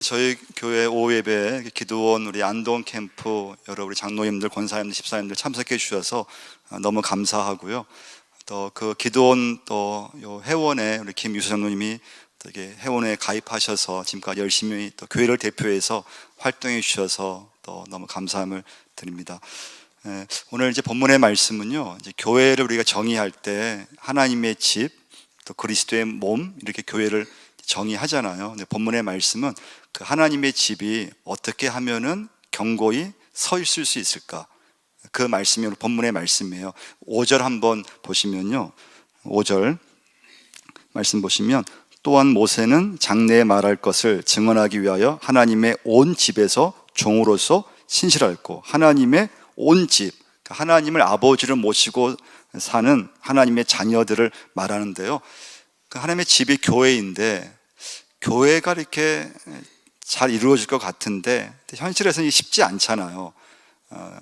저희 교회 오후 예배 기도원 우리 안동 캠프 여러 우리 장로님들, 권사님들, 집사님들 참석해 주셔서 너무 감사하고요. 또 그 기도원 또 회원에 우리 김유수 장로님이 되게 회원에 가입하셔서 지금까지 열심히 또 교회를 대표해서 활동해 주셔서 또 너무 감사함을 드립니다. 오늘 이제 본문의 말씀은요, 이제 교회를 우리가 정의할 때 하나님의 집, 또 그리스도의 몸 이렇게 교회를 정의하잖아요. 근데 본문의 말씀은 그 하나님의 집이 어떻게 하면은 견고히 서 있을 수 있을까? 그 말씀이 오늘 본문의 말씀이에요. 5절 한번 보시면요, 5절 말씀 보시면, 또한 모세는 장래에 말할 것을 증언하기 위하여 하나님의 온 집에서 종으로서 신실하였고, 하나님의 온 집, 하나님을 아버지를 모시고 사는 하나님의 자녀들을 말하는데요, 그 하나님의 집이 교회인데 교회가 이렇게 잘 이루어질 것 같은데 현실에서는 쉽지 않잖아요.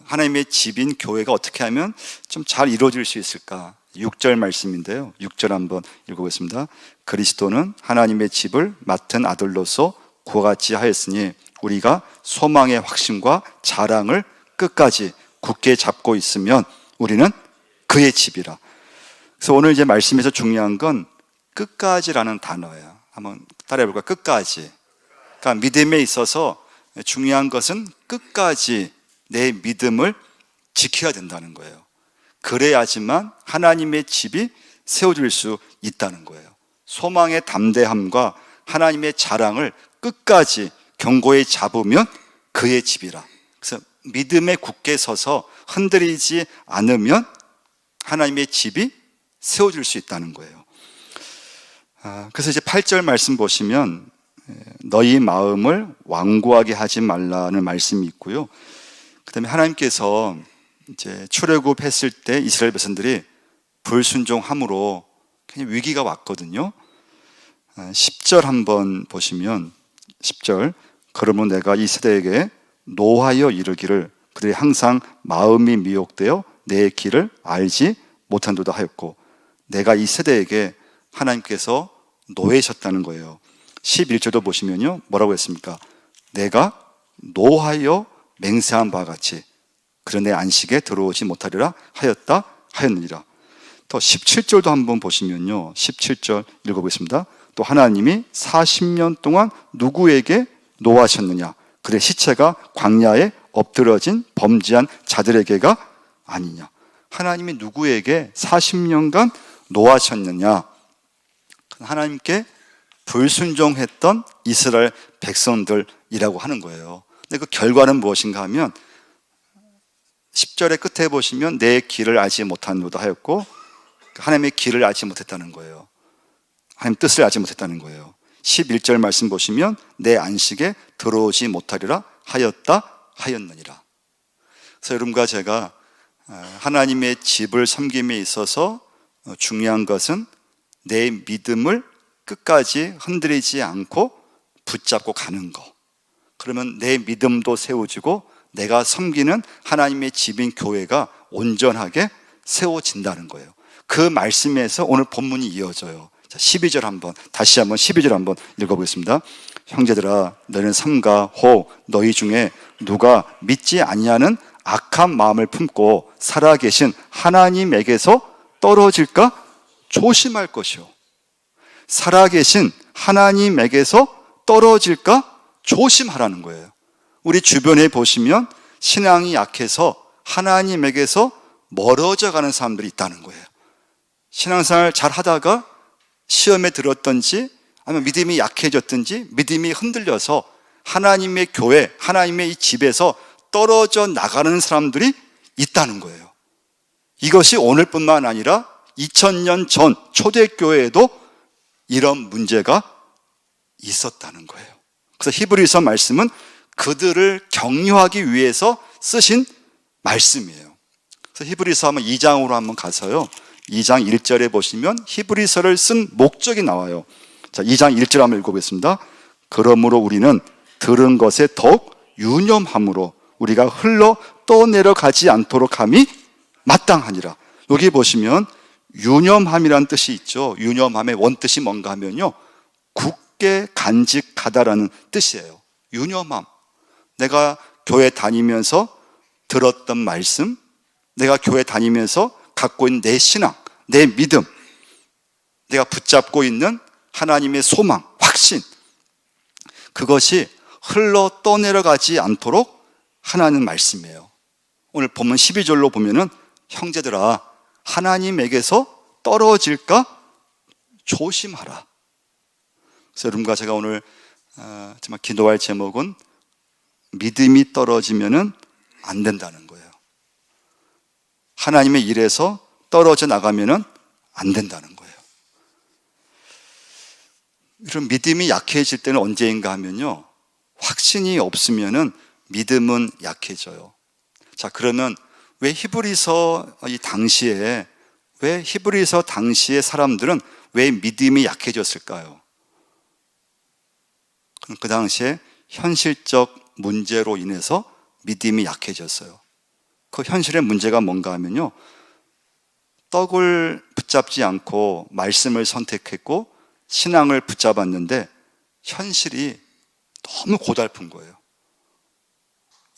하나님의 집인 교회가 어떻게 하면 좀 잘 이루어질 수 있을까? 6절 말씀인데요, 6절 한번 읽어보겠습니다. 그리스도는 하나님의 집을 맡은 아들로서 그와 같이 하였으니 우리가 소망의 확신과 자랑을 끝까지 굳게 잡고 있으면 우리는 그의 집이라. 그래서 오늘 이제 말씀에서 중요한 건 끝까지라는 단어예요. 한번 따라해볼까요? 끝까지. 그러니까 믿음에 있어서 중요한 것은 끝까지 내 믿음을 지켜야 된다는 거예요. 그래야지만 하나님의 집이 세워질 수 있다는 거예요. 소망의 담대함과 하나님의 자랑을 끝까지 견고히 잡으면 그의 집이라. 그래서 믿음에 굳게 서서 흔들리지 않으면 하나님의 집이 세워질 수 있다는 거예요. 그래서 이제 8절 말씀 보시면 너희 마음을 완고하게 하지 말라는 말씀이 있고요. 그 다음에 하나님께서 이제 출애굽했을 때 이스라엘 백성들이 불순종함으로 굉장히 위기가 왔거든요. 10절 한번 보시면 10절, 그러면 내가 이 세대에게 노하여 이르기를 그들이 항상 마음이 미혹되어 내 길을 알지 못한도다 하였고, 내가 이 세대에게 하나님께서 노예셨다는 거예요. 11절도 보시면요, 뭐라고 했습니까? 내가 노하여 맹세한 바와 같이 그런 내 안식에 들어오지 못하리라 하였느니라. 또 17절도 한번 보시면요, 17절 읽어보겠습니다. 또 하나님이 40년 동안 누구에게 노하셨느냐? 그의 시체가 광야에 엎드러진 범죄한 자들에게가 아니냐? 하나님이 누구에게 40년간 노하셨느냐? 하나님께 불순종했던 이스라엘 백성들이라고 하는 거예요. 근데 그 결과는 무엇인가 하면 10절의 끝에 보시면 내 길을 알지 못한도다 하였고, 하나님의 길을 알지 못했다는 거예요. 하나님 뜻을 알지 못했다는 거예요. 11절 말씀 보시면 내 안식에 들어오지 못하리라 하였느니라. 그래서 여러분과 제가 하나님의 집을 섬김에 있어서 중요한 것은 내 믿음을 끝까지 흔들리지 않고 붙잡고 가는 거. 그러면 내 믿음도 세워지고 내가 섬기는 하나님의 집인 교회가 온전하게 세워진다는 거예요. 그 말씀에서 오늘 본문이 이어져요. 자, 12절 다시 한번 12절 한번 읽어보겠습니다. 형제들아, 너희는 삼가 호 너희 중에 누가 믿지 아니하는 악한 마음을 품고 살아계신 하나님에게서 떨어질까 조심할 것이요. 살아계신 하나님에게서 떨어질까 조심하라는 거예요. 우리 주변에 보시면 신앙이 약해서 하나님에게서 멀어져 가는 사람들이 있다는 거예요. 신앙생활 잘 하다가 시험에 들었든지 아니면 믿음이 약해졌든지 믿음이 흔들려서 하나님의 교회, 하나님의 이 집에서 떨어져 나가는 사람들이 있다는 거예요. 이것이 오늘뿐만 아니라 2000년 전 초대교회에도 이런 문제가 있었다는 거예요. 그래서 히브리서 말씀은 그들을 격려하기 위해서 쓰신 말씀이에요. 그래서 히브리서 한번 2장으로 한번 가서요, 2장 1절에 보시면 히브리서를 쓴 목적이 나와요. 자, 2장 1절 한번 읽어보겠습니다. 그러므로 우리는 들은 것에 더욱 유념함으로 우리가 흘러 떠내려가지 않도록 함이 마땅하니라. 여기 보시면 유념함이라는 뜻이 있죠. 유념함의 원뜻이 뭔가 하면요, 굳게 간직하다라는 뜻이에요. 유념함, 내가 교회 다니면서 들었던 말씀, 내가 교회 다니면서 갖고 있는 내 신앙, 내 믿음, 내가 붙잡고 있는 하나님의 소망, 확신, 그것이 흘러 떠내려가지 않도록 하나님 말씀이에요. 오늘 본문 12절로 보면은 형제들아 하나님에게서 떨어질까 조심하라. 그래서 여러분과 제가 오늘 정말 기도할 제목은 믿음이 떨어지면은 안 된다는 거예요. 하나님의 일에서 떨어져 나가면은 안 된다는 거예요. 이런 믿음이 약해질 때는 언제인가 하면요, 확신이 없으면은 믿음은 약해져요. 자, 그러면 왜 히브리서 당시의 사람들은 왜 믿음이 약해졌을까요? 그 당시에 현실적 문제로 인해서 믿음이 약해졌어요. 그 현실의 문제가 뭔가 하면요, 떡을 붙잡지 않고 말씀을 선택했고 신앙을 붙잡았는데 현실이 너무 고달픈 거예요.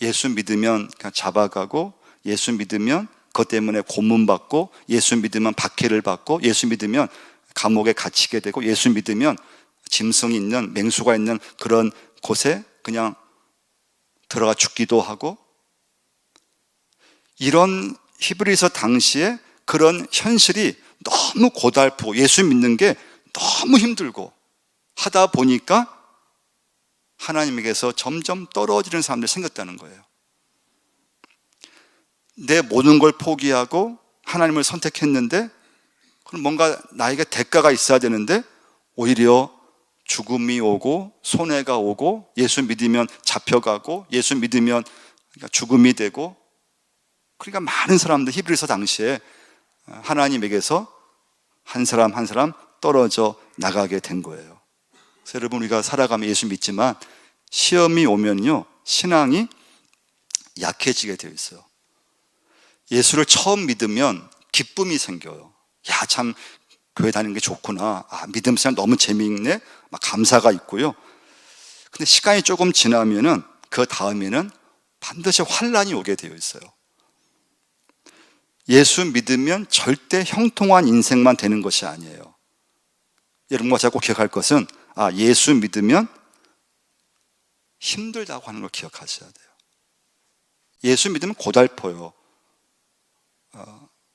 예수 믿으면 그냥 잡아가고, 예수 믿으면 그것 때문에 고문받고, 예수 믿으면 박해를 받고, 예수 믿으면 감옥에 갇히게 되고, 예수 믿으면 짐승이 있는, 맹수가 있는 그런 곳에 그냥 들어가 죽기도 하고, 이런 히브리서 당시에 그런 현실이 너무 고달프고 예수 믿는 게 너무 힘들고 하다 보니까 하나님에게서 점점 떨어지는 사람들이 생겼다는 거예요. 내 모든 걸 포기하고 하나님을 선택했는데 그럼 뭔가 나에게 대가가 있어야 되는데 오히려 죽음이 오고 손해가 오고, 예수 믿으면 잡혀가고, 예수 믿으면 죽음이 되고, 그러니까 많은 사람들 히브리서 당시에 하나님에게서 한 사람 한 사람 떨어져 나가게 된 거예요. 그래서 여러분, 우리가 살아가면 예수 믿지만 시험이 오면요, 신앙이 약해지게 되어 있어요. 예수를 처음 믿으면 기쁨이 생겨요. 야, 참 교회 다니는 게 좋구나. 믿음 생활 너무 재미있네. 막 감사가 있고요. 근데 시간이 조금 지나면은 그 다음에는 반드시 환란이 오게 되어 있어요. 예수 믿으면 절대 형통한 인생만 되는 것이 아니에요. 여러분과 제가 꼭 기억할 것은 예수 믿으면 힘들다고 하는 걸 기억하셔야 돼요. 예수 믿으면 고달퍼요.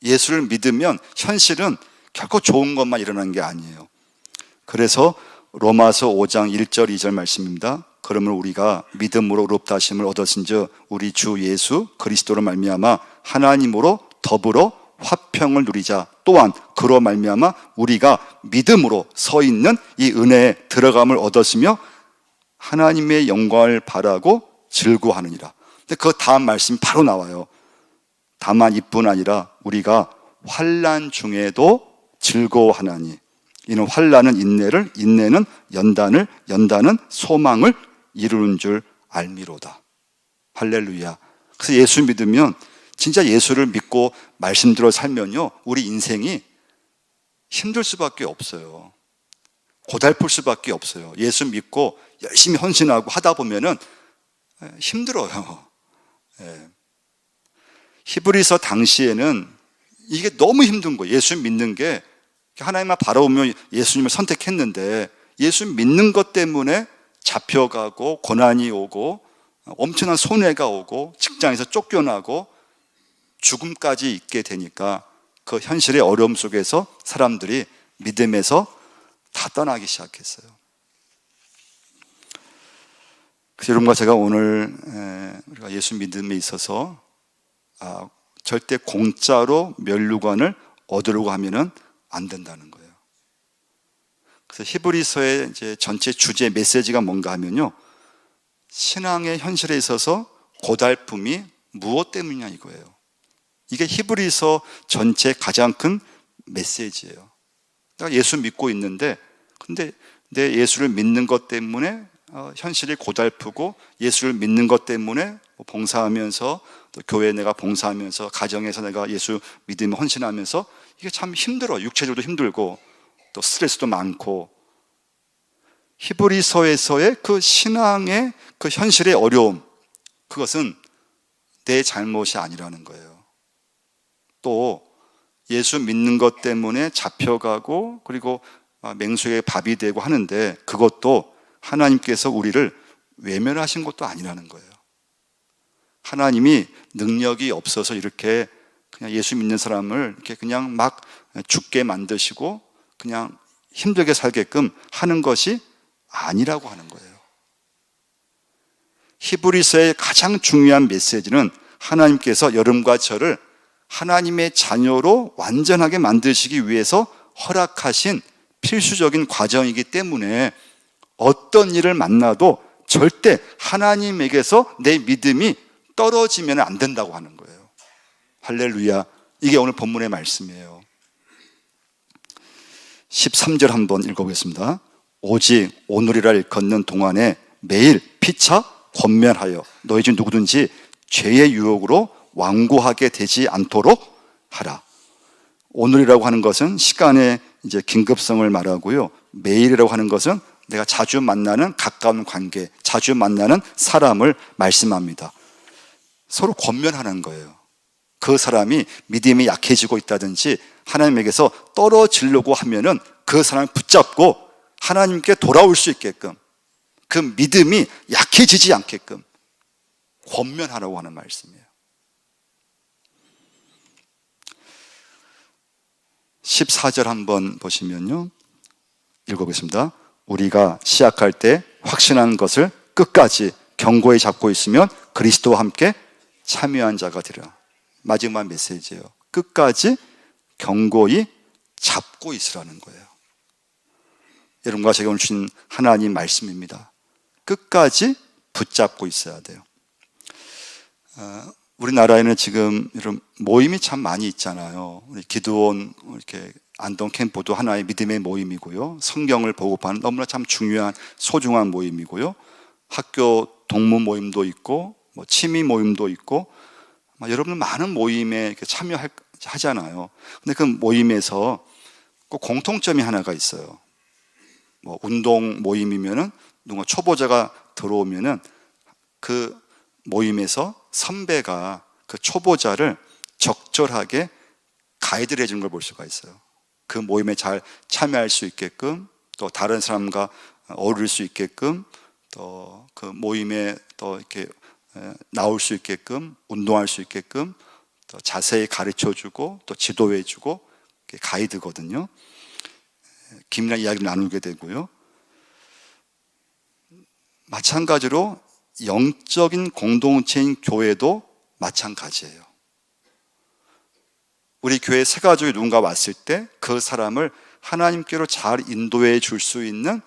예수를 믿으면 현실은 결코 좋은 것만 일어나는 게 아니에요. 그래서 로마서 5장 1절 2절 말씀입니다. 그러면 우리가 믿음으로 의롭다 하심을 얻었은즉 우리 주 예수 그리스도로 말미암아 하나님으로 더불어 화평을 누리자. 또한 그로 말미암아 우리가 믿음으로 서 있는 이 은혜에 들어감을 얻었으며 하나님의 영광을 바라고 즐거워하느니라. 근데 그 다음 말씀이 바로 나와요. 다만 이뿐 아니라 우리가 환난 중에도 즐거워하나니 이는 환난은 인내를, 인내는 연단을, 연단은 소망을 이루는 줄 알미로다. 할렐루야. 그래서 예수 믿으면, 진짜 예수를 믿고 말씀대로 살면요, 우리 인생이 힘들 수밖에 없어요. 고달플 수밖에 없어요. 예수 믿고 열심히 헌신하고 하다 보면은 힘들어요. 히브리서 당시에는 이게 너무 힘든 거예요. 예수 믿는 게, 하나님만 바라보면 예수님을 선택했는데 예수 믿는 것 때문에 잡혀가고 고난이 오고 엄청난 손해가 오고 직장에서 쫓겨나고 죽음까지 있게 되니까 그 현실의 어려움 속에서 사람들이 믿음에서 다 떠나기 시작했어요. 그래서 여러분과 제가 오늘 우리가 예수 믿음에 있어서 절대 공짜로 면류관을 얻으려고 하면은 안 된다는 거예요. 그래서 히브리서의 이제 전체 주제 메시지가 뭔가 하면요, 신앙의 현실에 있어서 고달픔이 무엇 때문이냐 이거예요. 이게 히브리서 전체 가장 큰 메시지예요. 내가 예수 믿고 있는데 근데 내 예수를 믿는 것 때문에 현실이 고달프고, 예수를 믿는 것 때문에 봉사하면서 또 교회에 내가 봉사하면서 가정에서 내가 예수 믿음에 헌신하면서 이게 참 힘들어. 육체적으로도 힘들고 또 스트레스도 많고. 히브리서에서의 그 신앙의 그 현실의 어려움, 그것은 내 잘못이 아니라는 거예요. 또 예수 믿는 것 때문에 잡혀가고 그리고 맹수에게 밥이 되고 하는데 그것도 하나님께서 우리를 외면하신 것도 아니라는 거예요. 하나님이 능력이 없어서 이렇게 그냥 예수 믿는 사람을 이렇게 그냥 막 죽게 만드시고 그냥 힘들게 살게끔 하는 것이 아니라고 하는 거예요. 히브리서의 가장 중요한 메시지는 하나님께서 여러분과 저를 하나님의 자녀로 완전하게 만드시기 위해서 허락하신 필수적인 과정이기 때문에 어떤 일을 만나도 절대 하나님에게서 내 믿음이 떨어지면 안 된다고 하는 거예요. 할렐루야. 이게 오늘 본문의 말씀이에요. 13절 한번 읽어보겠습니다. 오직 오늘이라 일컫는 동안에 매일 피차 권면하여 너희 중 누구든지 죄의 유혹으로 완고하게 되지 않도록 하라. 오늘이라고 하는 것은 시간의 이제 긴급성을 말하고요. 매일이라고 하는 것은 내가 자주 만나는 가까운 관계, 자주 만나는 사람을 말씀합니다. 서로 권면하는 거예요. 그 사람이 믿음이 약해지고 있다든지 하나님에게서 떨어지려고 하면은 그 사람을 붙잡고 하나님께 돌아올 수 있게끔, 그 믿음이 약해지지 않게끔 권면하라고 하는 말씀이에요. 14절 한번 보시면요, 읽어보겠습니다. 우리가 시작할 때 확신한 것을 끝까지 견고히 잡고 있으면 그리스도와 함께 참여한 자가 되리라. 마지막 메시지예요. 끝까지 견고히 잡고 있으라는 거예요. 여러분과 제가 오늘 주신 하나님 말씀입니다. 끝까지 붙잡고 있어야 돼요. 우리나라에는 지금 이런 모임이 참 많이 있잖아요. 우리 기드온, 이렇게 안동 캠프도 하나의 믿음의 모임이고요. 성경을 보고파는 너무나 참 중요한 소중한 모임이고요. 학교 동문 모임도 있고, 취미 모임도 있고, 여러분 많은 모임에 참여하잖아요. 근데 그 모임에서 꼭 공통점이 하나가 있어요. 운동 모임이면은 누가 초보자가 들어오면은 그 모임에서 선배가 그 초보자를 적절하게 가이드를 해주는 걸 볼 수가 있어요. 그 모임에 잘 참여할 수 있게끔, 또 다른 사람과 어울릴 수 있게끔, 또 그 모임에 또 이렇게 나올 수 있게끔, 운동할 수 있게끔 또 자세히 가르쳐주고 또 지도해주고, 가이드거든요. 긴밀한 이야기를 나누게 되고요. 마찬가지로 영적인 공동체인 교회도 마찬가지예요. 우리 교회 새 가족이 누군가 왔을 때 그 사람을 하나님께로 잘 인도해 줄 수 있는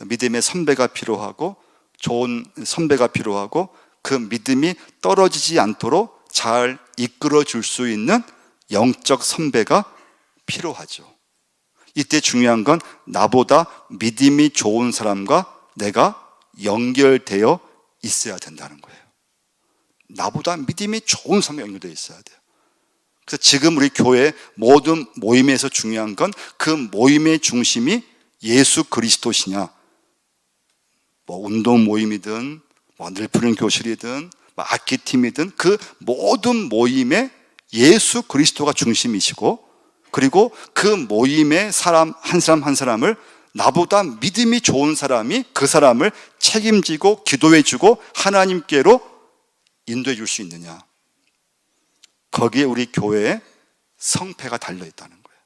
믿음의 선배가 필요하고, 좋은 선배가 필요하고, 그 믿음이 떨어지지 않도록 잘 이끌어 줄 수 있는 영적 선배가 필요하죠. 이때 중요한 건 나보다 믿음이 좋은 사람과 내가 연결되어 있어야 된다는 거예요. 나보다 믿음이 좋은 사람과 연결되어 있어야 돼요. 그래서 지금 우리 교회 모든 모임에서 중요한 건 그 모임의 중심이 예수 그리스도시냐, 운동 모임이든 늘푸른 교실이든 악기팀이든 그 모든 모임에 예수 그리스도가 중심이시고, 그리고 그 모임의 사람 한 사람 한 사람을 나보다 믿음이 좋은 사람이 그 사람을 책임지고 기도해주고 하나님께로 인도해 줄 수 있느냐, 거기에 우리 교회의 성패가 달려있다는 거예요.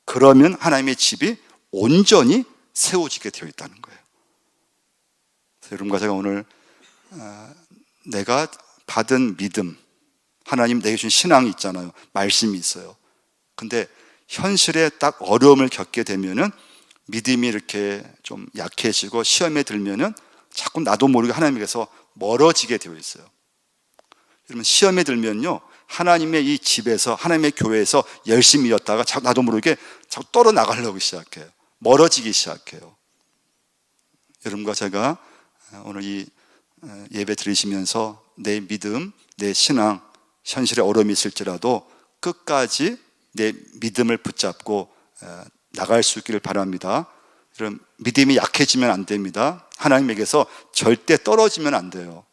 그러면 하나님의 집이 온전히 세워지게 되어 있다는 거예요. 그래서 여러분과 제가 오늘 내가 받은 믿음, 하나님 내게 주신 신앙이 있잖아요. 말씀이 있어요. 근데 현실에 딱 어려움을 겪게 되면은 믿음이 이렇게 좀 약해지고 시험에 들면은 자꾸 나도 모르게 하나님께서 멀어지게 되어 있어요. 여러분, 시험에 들면요, 하나님의 이 집에서, 하나님의 교회에서 열심히였다가 자꾸 나도 모르게 자꾸 떨어 나가려고 시작해요. 멀어지기 시작해요. 여러분과 제가 오늘 이 예배 드리시면서 내 믿음, 내 신앙, 현실에 어려움이 있을지라도 끝까지 내 믿음을 붙잡고 나갈 수 있기를 바랍니다. 이런 믿음이 약해지면 안 됩니다. 하나님에게서 절대 떨어지면 안 돼요.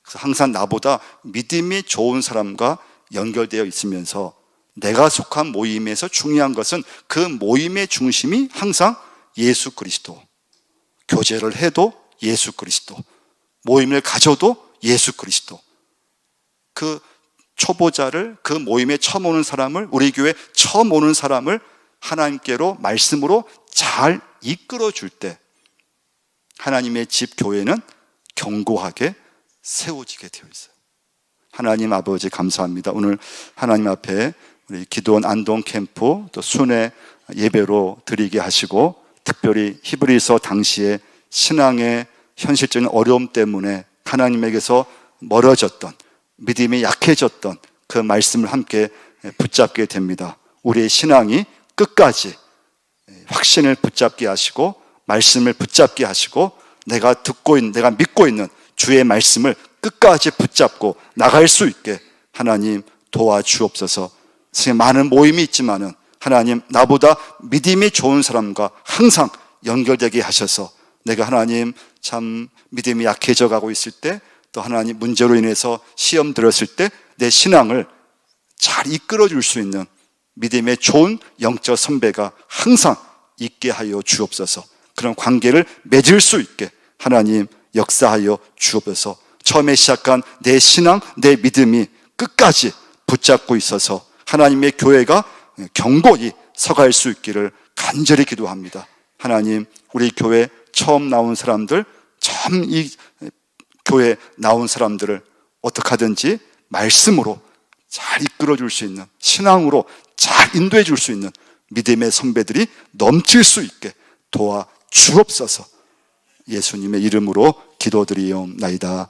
그래서 항상 나보다 믿음이 좋은 사람과 연결되어 있으면서 내가 속한 모임에서 중요한 것은 그 모임의 중심이 항상 예수 그리스도. 교제를 해도 예수 그리스도. 모임을 가져도 예수 그리스도. 그 초보자를, 그 모임에 처음 오는 사람을, 우리 교회 처음 오는 사람을 하나님께로 말씀으로 잘 이끌어 줄 때 하나님의 집 교회는 견고하게 세워지게 되어 있어요. 하나님 아버지 감사합니다. 오늘 하나님 앞에 우리 기도원 안동 캠프 또 순회 예배로 드리게 하시고, 특별히 히브리서 당시에 신앙의 현실적인 어려움 때문에 하나님에게서 멀어졌던, 믿음이 약해졌던 그 말씀을 함께 붙잡게 됩니다. 우리의 신앙이 끝까지 확신을 붙잡게 하시고 말씀을 붙잡게 하시고 내가 믿고 있는 주의 말씀을 끝까지 붙잡고 나갈 수 있게 하나님 도와주옵소서. 많은 모임이 있지만은 하나님 나보다 믿음이 좋은 사람과 항상 연결되게 하셔서 내가 하나님 참 믿음이 약해져 가고 있을 때, 또 하나님 문제로 인해서 시험 들었을 때 내 신앙을 잘 이끌어 줄 수 있는 믿음의 좋은 영적 선배가 항상 있게 하여 주옵소서. 그런 관계를 맺을 수 있게 하나님 역사하여 주옵소서. 처음에 시작한 내 신앙, 내 믿음이 끝까지 붙잡고 있어서 하나님의 교회가 견고히 서갈 수 있기를 간절히 기도합니다. 하나님, 우리 교회 처음 나온 사람들, 참 이 교회 나온 사람들을 어떻게 하든지 말씀으로 잘 이끌어 줄 수 있는, 신앙으로 잘 인도해 줄 수 있는 믿음의 선배들이 넘칠 수 있게 도와 주옵소서. 예수님의 이름으로 기도드리옵나이다.